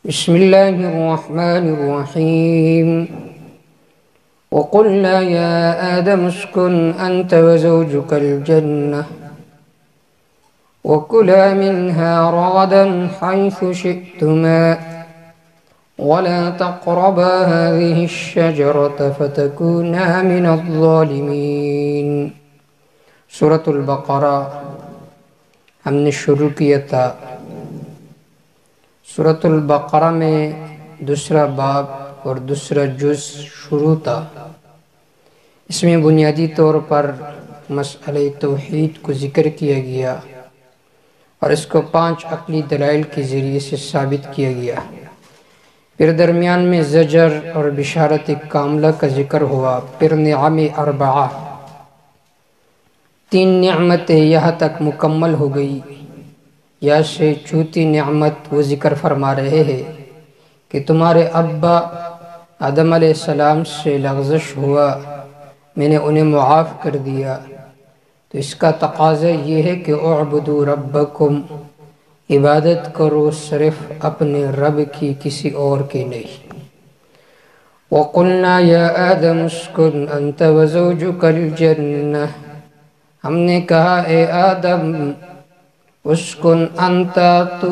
بسم الله الرحمن الرحيم وقلنا يا آدم اسكن أنت وزوجك الجنة وكلا منها رغدا حيث شئتما ولا تقربا هذه الشجرة فتكونا من الظالمين۔ سورة البقرہ ہم نے شروع کیا تھا۔ سورة البقرہ میں دوسرا باب اور دوسرا جز شروع تھا۔ اس میں بنیادی طور پر مسئلہ توحید کو ذکر کیا گیا اور اس کو 5 عقلی دلائل کے ذریعے سے ثابت کیا گیا۔ پھر درمیان میں زجر اور بشارت کاملہ کا ذکر ہوا۔ پھر نعم اربعہ، 3 نعمتیں یہاں تک مکمل ہو گئی۔ یا سے چوتھی نعمت وہ ذکر فرما رہے ہیں کہ تمہارے ابا آدم علیہ السلام سے لغزش ہوا، میں نے انہیں معاف کر دیا، تو اس کا تقاضا یہ ہے کہ اعبدوا ربکم، عبادت کرو صرف اپنے رب کی، کسی اور کی نہیں۔ وَقُلْنَا يَا آدَمُ اسْكُنْ أَنْتَ وَزَوْجُكَ الْجَنَّةَ، ہم نے کہا اے آدم اسکن انتا، تو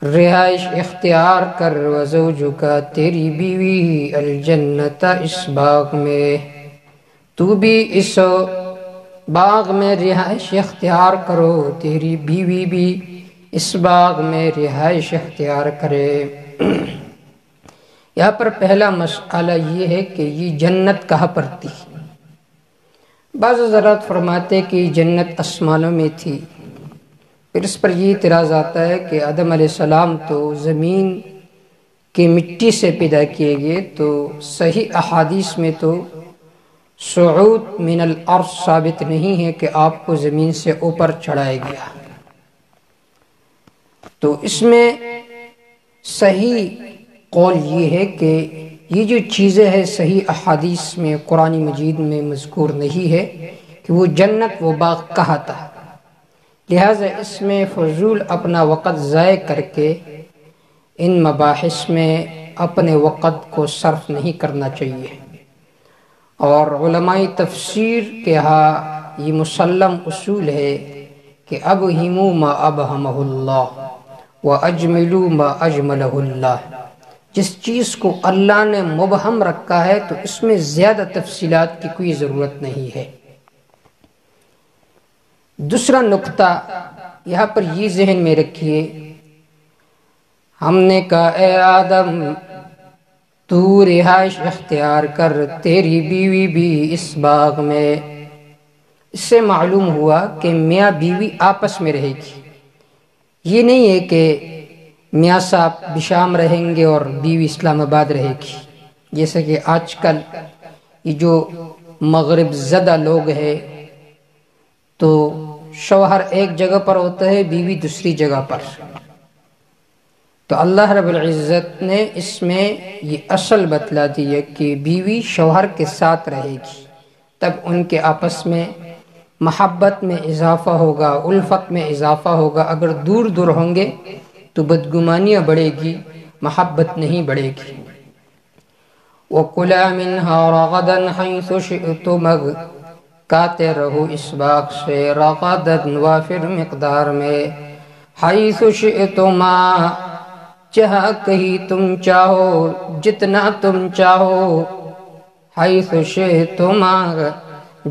رہائش اختیار کر، وزوجکا تیری بیوی، الجنت اس باغ میں، تو بھی اس باغ میں رہائش اختیار کرو، تیری بیوی بھی اس باغ میں رہائش اختیار کرے۔ یہاں پر پہلا مسئلہ یہ ہے کہ یہ جنت کہاں پر تھی۔ بعض حضرات فرماتے کہ جنت آسمانوں میں تھی۔ پھر اس پر یہ اعتراض آتا ہے کہ آدم علیہ السلام تو زمین کی مٹی سے پیدا کیے گئے، تو صحیح احادیث میں تو صعود من الارض ثابت نہیں ہے کہ آپ کو زمین سے اوپر چڑھایا گیا۔ تو اس میں صحیح قول یہ ہے کہ یہ جو چیزیں ہیں صحیح احادیث میں قرآن مجید میں مذکور نہیں ہے کہ وہ جنت وہ باغ کہاں تھا، لہٰذا اس میں فضول اپنا وقت ضائع کر کے ان مباحث میں اپنے وقت کو صرف نہیں کرنا چاہیے۔ اور علماء تفسیر کے ہاں یہ مسلم اصول ہے کہ ابہموا ما ابہمہ اللہ واجملوا ما اجملہ اللہ، جس چیز کو اللہ نے مبہم رکھا ہے تو اس میں زیادہ تفصیلات کی کوئی ضرورت نہیں ہے۔ دوسرا نقطہ یہاں پر یہ ذہن میں رکھیے، ہم نے کہا اے آدم تو رہائش اختیار کر، تیری بیوی بھی اس باغ میں۔ اس سے معلوم ہوا کہ میاں بیوی آپس میں رہے گی۔ یہ نہیں ہے کہ میاں صاحب بشام رہیں گے اور بیوی اسلام آباد رہے گی، جیسے کہ آج کل یہ جو مغرب زدہ لوگ ہیں تو شوہر ایک جگہ پر ہوتا ہے، بیوی دوسری جگہ پر۔ تو اللہ رب العزت نے اس میں یہ اصل بتلا دی ہے کہ بیوی شوہر کے ساتھ رہے گی، تب ان کے آپس میں محبت میں اضافہ ہوگا، الفت میں اضافہ ہوگا۔ اگر دور دور ہوں گے تو بدگمانیاں بڑھے گی، محبت نہیں بڑھے گی۔ وَكُلَا مِنْهَا رَغَدًا حَيْثُ شِئْتُمَا، کھاتے رہو اس باغ سے، رغداً وافر مقدار میں، حَيْثُ شِئْتُمَا جہاں کہیں تم چاہو، جتنا تم چاہو، حَيْثُ شِئْتُمَا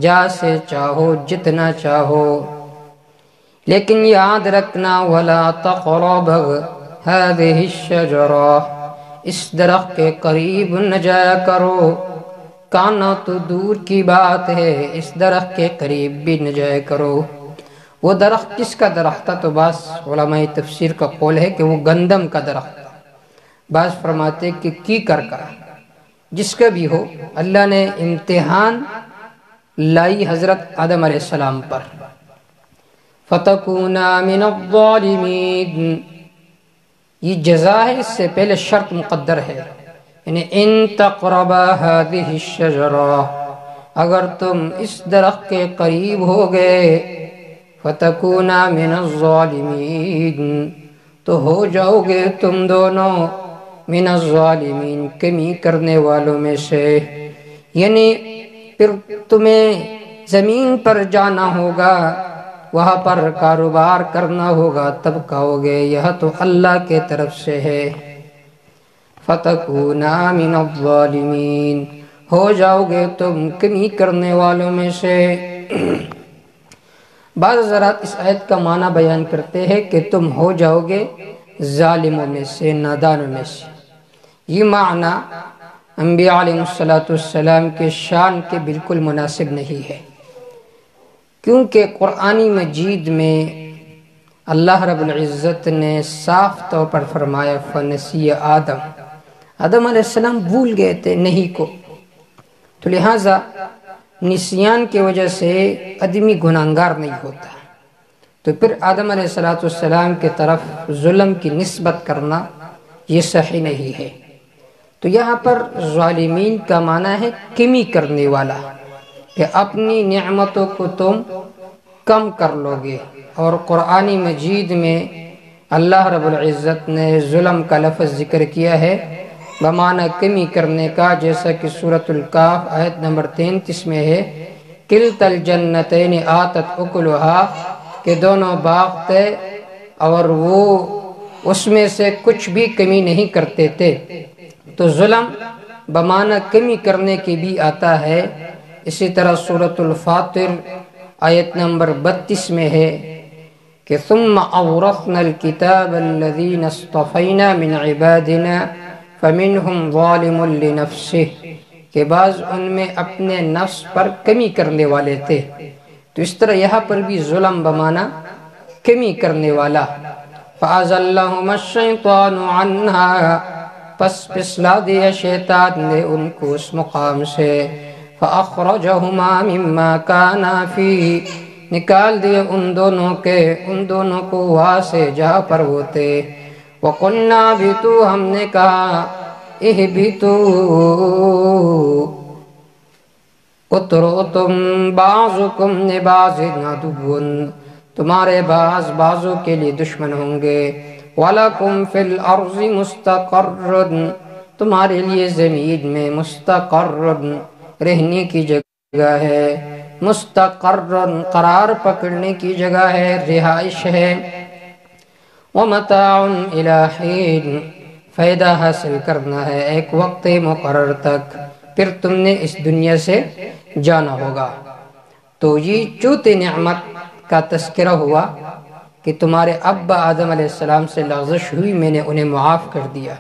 جہاں سے چاہو، جتنا چاہو، لیکن یاد رکھنا وَلَا تَقْرَبَا هَذِهِ الشَّجَرَةَ، اس درخت کے قریب نہ جایا کرو، کانا تو دور کی بات ہے، اس درخت کے قریب بھی نہ جایا کرو۔ وہ درخت کس کا درخت تھا؟ تو بعض علماء تفسیر کا قول ہے کہ وہ گندم کا درخت تھا، بعض فرماتے کہ کیکر کا۔ جس کا بھی ہو، اللہ نے امتحان لائی حضرت آدم علیہ السلام پر۔ فَتَكُونَا مِنَ الظَّالِمِينَ، یہ جزا ہے، اس سے پہلے شرط مقدر ہے، یعنی ان تقربا هذه الشجرة، اگر تم اس درخت کے قریب ہو گئے، فَتَكُونَا مِنَ الظَّالِمِينَ، تو ہو جاؤ گے تم دونوں من الظالمین کمی کرنے والوں میں سے، یعنی پھر تمہیں زمین پر جانا ہوگا، وہاں پر کاروبار کرنا ہوگا، تب کہو گے یہ تو اللہ کے طرف سے ہے۔ فَتَكُونَا مِنَ الظَّالِمِينَ ہو جاؤ گے تم کمی کرنے والوں میں سے۔ بعض حضرات اس آیت کا معنی بیان کرتے ہیں کہ تم ہو جاؤ گے ظالموں میں سے، نادانوں میں سے۔ یہ معنی انبیاء علیہ السلام کے شان کے بالکل مناسب نہیں ہے، کیونکہ قرآن مجید میں اللہ رب العزت نے صاف طور پر فرمایا فنسی آدم علیہ السلام بھول گئے تھے نہیں کو، تو لہٰذا نسیان کی وجہ سے آدمی گناہگار نہیں ہوتا، تو پھر آدم علیہ السلام کی طرف ظلم کی نسبت کرنا یہ صحیح نہیں ہے۔ تو یہاں پر ظالمین کا معنی ہے کمی کرنے والا، کہ اپنی نعمتوں کو تم کم کر لو گے۔ اور قرآن مجید میں اللہ رب العزت نے ظلم کا لفظ ذکر کیا ہے بمعنی کمی کرنے کا، جیسا کہ سورۃ الکہف آیت نمبر 33 میں ہے، کلتا الجنتین آتت اکلها، کہ دونوں باغ تھے اور وہ اس میں سے کچھ بھی کمی نہیں کرتے تھے۔ تو ظلم بمعنی کمی کرنے کی بھی آتا ہے۔ اسی طرح سورۃ الفاطر آیت نمبر 32 میں ہے کہ ثم اورثنا الكتاب الذین اصطفینا من عبادنا فمنهم ظالم لنفسه، کہ بعض ان میں اپنے نفس پر کمی کرنے والے تھے۔ تو اس طرح یہاں پر بھی ظلم بمعنی کمی کرنے والا۔ فَأَزَلَّهُمَا الشَّيْطَانُ عَنْهَا، پس پسلا دیا شیطان نے ان کو اس مقام سے، فَأَخْرَجَهُمَا مِمَّا كَانَا فِيهِ، نکال دیا ان دونوں کو وہاں سے جہاں پر وہ تھے۔ وَقُلْنَا اهْبِطُوا، ہم نے کہا اهْبِطُوا اترو تم، بعضکم لبعض عدو، تمہارے بعضوں کے لیے دشمن ہوں گے۔ وَلَكُمْ فِي الْأَرْضِ مُسْتَقَرٌّ، تمہارے لیے زمین میں مستقر رہنے کی جگہ ہے، مستقر قرار پکڑنے کی جگہ ہے، رہائش ہے۔ وَمَتَاعٌ إِلَى حِينٍ، فائدہ حاصل کرنا ہے ایک وقت مقرر تک، پھر تم نے اس دنیا سے جانا ہوگا۔ تو یہ چوتھی نعمت کا تذکرہ ہوا کہ تمہارے ابا آدم علیہ السلام سے لغزش ہوئی، میں نے انہیں معاف کر دیا۔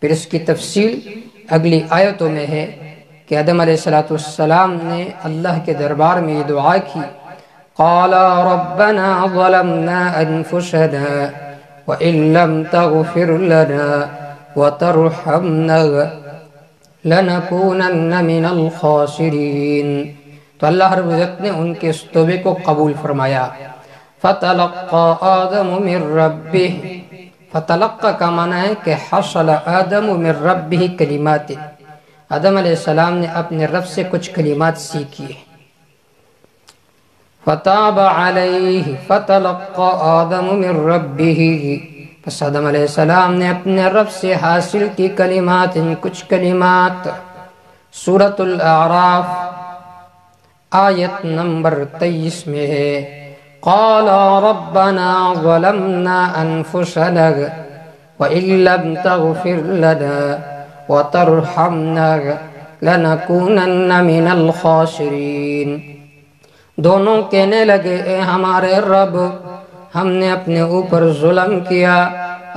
پھر اس کی تفصیل اگلی آیتوں میں ہے کہ آدم علیہ السلام نے اللہ کے دربار میں یہ دعا کی، قَالَ رَبَّنَا ظَلَمْنَا أَنفُسَنَا وَإِن لَّمْ تَغْفِرْ لَنَا وَتَرْحَمْنَا لَنَكُونَنَّ مِنَ الْخَاسِرِينَ۔ تو اللہ رب العزت نے ان کے اس توبے کو قبول فرمایا۔ فَتَلَقَّى آدَمُ مِن رَبِّهِ، فتلقى کا معنی ہے کہ حصل آدم من ربہ کلمات، آدم علیہ السلام نے اپنے رب سے کچھ کلمات سیکھی۔ فتاب علیہ، فتلقى آدم من ربہ، پس آدم علیہ السلام نے اپنے رب سے حاصل کی کلمات، کچھ کلمات۔ سورۃ الاعراف آیت نمبر 23 میں ہے، قال ربنا ظلمنا انفسنا وان لم تغفر لنا وترحمنا لنكونن من الخاسرین۔ دونوں کہنے لگے اے ہمارے رب، ہم نے اپنے اوپر ظلم کیا،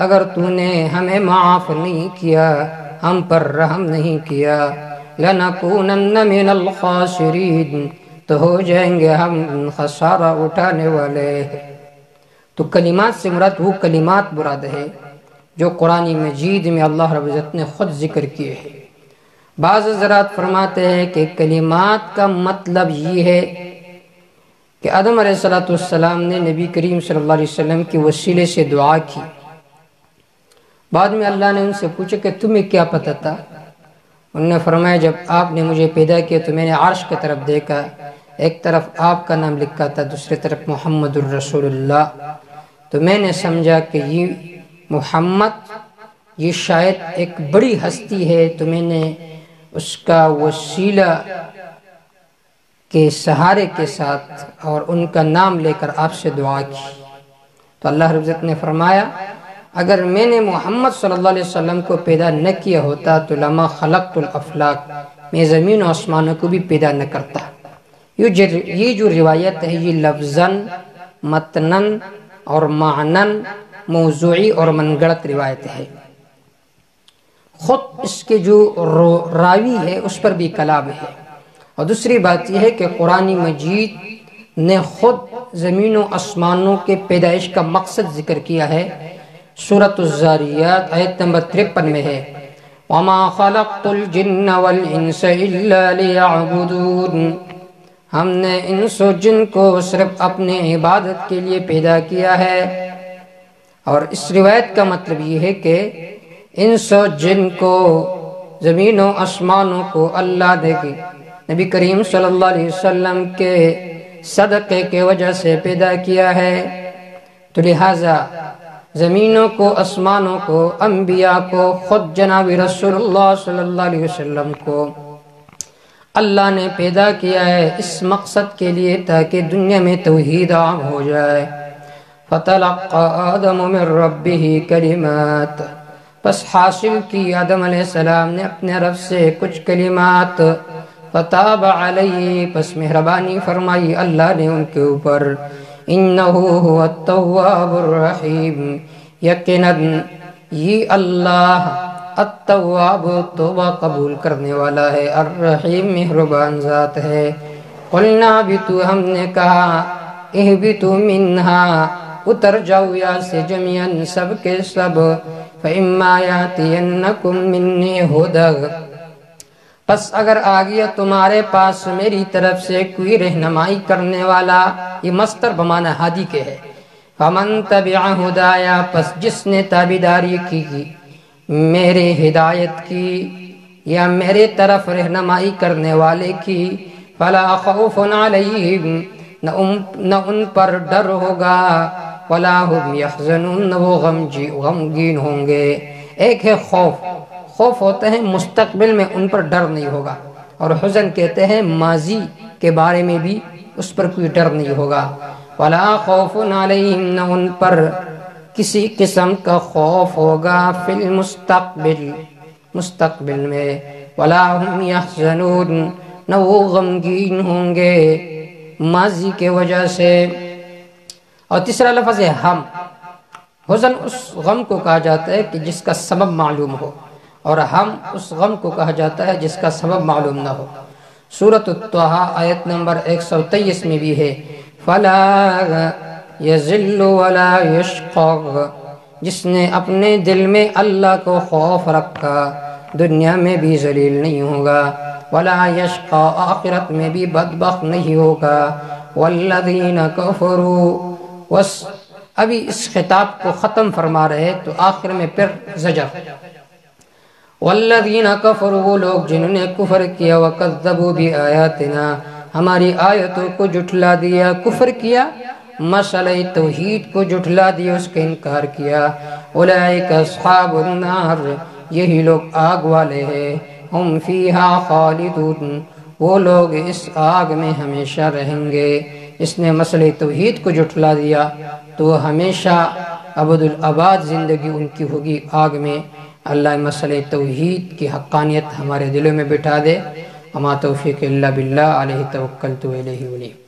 اگر تو نے ہمیں معاف نہیں کیا، ہم پر رحم نہیں کیا، لنکونن من الخاسرین، تو ہو جائیں گے ہم خسارہ اٹھانے والے۔ تو کلمات سے مراد وہ کلمات مراد ہے جو قرآن مجید میں اللہ رب العزت نے خود ذکر کیے ہیں۔ بعض حضرات فرماتے ہیں کہ کلمات کا مطلب یہ ہے کہ آدم علیہ السلام نے نبی کریم صلی اللہ علیہ وسلم کے وسیلے سے دعا کی۔ بعد میں اللہ نے ان سے پوچھا کہ تمہیں کیا پتہ تھا؟ انہوں نے فرمایا جب آپ نے مجھے پیدا کیا تو میں نے عرش کی طرف دیکھا، ایک طرف آپ کا نام لکھا تھا، دوسری طرف محمد الرسول اللہ، تو میں نے سمجھا کہ یہ محمد یہ شاید ایک بڑی ہستی ہے، تو میں نے اس کا وسیلہ کے سہارے کے ساتھ اور ان کا نام لے کر آپ سے دعا کی۔ تو اللہ رب العزت نے فرمایا اگر میں نے محمد صلی اللہ علیہ وسلم کو پیدا نہ کیا ہوتا تو لما خلقت الافلاق، میں زمین و آسمانوں کو بھی پیدا نہ کرتا۔ یہ جو روایت ہے یہ لفظاً، متناً اور معناً موضوعی اور من گڑت روایت ہے۔ خود اس کے جو راوی ہے اس پر بھی کلام ہے، اور دوسری بات یہ ہے کہ قرآن مجید نے خود زمین و آسمانوں کے پیدائش کا مقصد ذکر کیا ہے۔ سورۃ الذاریات آیت نمبر 53 میں ہے وَمَا خَلَقْتُ الْجِنَّ وَالْإِنسَ إِلَّا لِيَعْبُدُونَ، ہم نے انس و جن کو صرف اپنے عبادت کے لیے پیدا کیا ہے۔ اور اس روایت کا مطلب یہ ہے کہ انس و جن کو، زمین و آسمانوں کو اللہ نے نبی کریم صلی اللہ علیہ وسلم کے صدقے کے وجہ سے پیدا کیا ہے۔ تو لہٰذا زمینوں کو، آسمانوں کو، انبیاء کو، خود جناب رسول اللہ صلی اللہ علیہ وسلم کو اللہ نے پیدا کیا ہے اس مقصد کے لیے تاکہ دنیا میں توحید عام ہو جائے۔ فَتَلَقَّى آدَمُ مِن رَبِّهِ كَلِمَاتٍ، پس حاصل کی آدم علیہ السلام نے اپنے رب سے کچھ کلمات۔ فتاب علیہ، پس مہربانی فرمائی اللہ نے ان کے اوپر۔ انہ هو التواب الرحیم، یقیناً یہ اللہ التواب توبہ قبول کرنے والا ہے، الرحیم مہربان ذات ہے۔ قلنا بتو، ہم نے کہا اہبتو منہا، اتر جاؤ یا سے جميعاً سب کے سب، فَإِمَّا يَأْتِيَنَّكُم مِّنِّي هُدًى، پس اگر آ گیا تمہارے پاس میری طرف سے کوئی رہنمائی کرنے والا، یہ مصدر بمعنی ہادی کے ہے۔ فَمَن تَبِعَ هُدَايَا، پس جس نے تابعداری کی میرے ہدایت کی یا میرے طرف رہنمائی کرنے والے کی، فَلَا خَوْفٌ عَلَيْهِمْ، نہ ان پر ڈر ہوگا، وَلَا هُمْ يَحْزَنُونَ، نہ وہ غمگین ہوں گے۔ ایک ہے خوف ہوتے ہیں مستقبل میں ان پر ڈر نہیں ہوگا، اور حزن کہتے ہیں ماضی کے بارے میں بھی اس پر کوئی ڈر نہیں ہوگا۔ وَلَا خَوْفٌ عَلَيْهِمْ، نہ ان پر کسی قسم کا خوف ہوگا فی المستقبل، مستقبل میں۔ وَلَا هُمْ يَحْزَنُونَ، نہ وہ غمگین ہوں گے ماضی کے وجہ سے۔ اور تیسرا لفظ ہے ہم۔ حزن اس غم کو کہا جاتا ہے کہ جس کا سبب معلوم ہو، اور ہم اس غم کو کہا جاتا ہے جس کا سبب معلوم نہ ہو۔ سورۃ الطٰہٰ آیت نمبر 123 میں بھی ہے فَلَا يَذِلُّ وَلَا يَشْقَىٰ، جس نے اپنے دل میں اللہ کو خوف رکھا دنیا میں بھی ذلیل نہیں ہوگا، وَلَا يَشْقَىٰ، آخرت میں بھی بدبخت نہیں ہوگا۔ وَالَّذِينَ كَفَرُوا، ابھی اس خطاب کو ختم فرما رہے تو آخر میں پھر زجر۔ والذین کفروا، وہ لوگ جنہوں نے کفر کیا، وکذبوا بآیاتنا، ہماری آیتوں کو جھٹلا دیا، کفر کیا، مسئلہ توحید کو جھٹلا دیا، اس کا انکار کیا۔ اولئک اصحاب النار، یہی لوگ آگ والے ہیں، ہم فیہا خالدون، وہ لوگ اس آگ میں ہمیشہ رہیں گے۔ اس نے مسئلہ توحید کو جھٹلا دیا تو ہمیشہ ابدالآباد زندگی ان کی ہوگی آگ میں۔ اللہ مسئلہ توحید کی حقانیت ہمارے دلوں میں بٹھا دے۔ وما توفیق الا باللہ، علیہ توکلت و الیہ انیب۔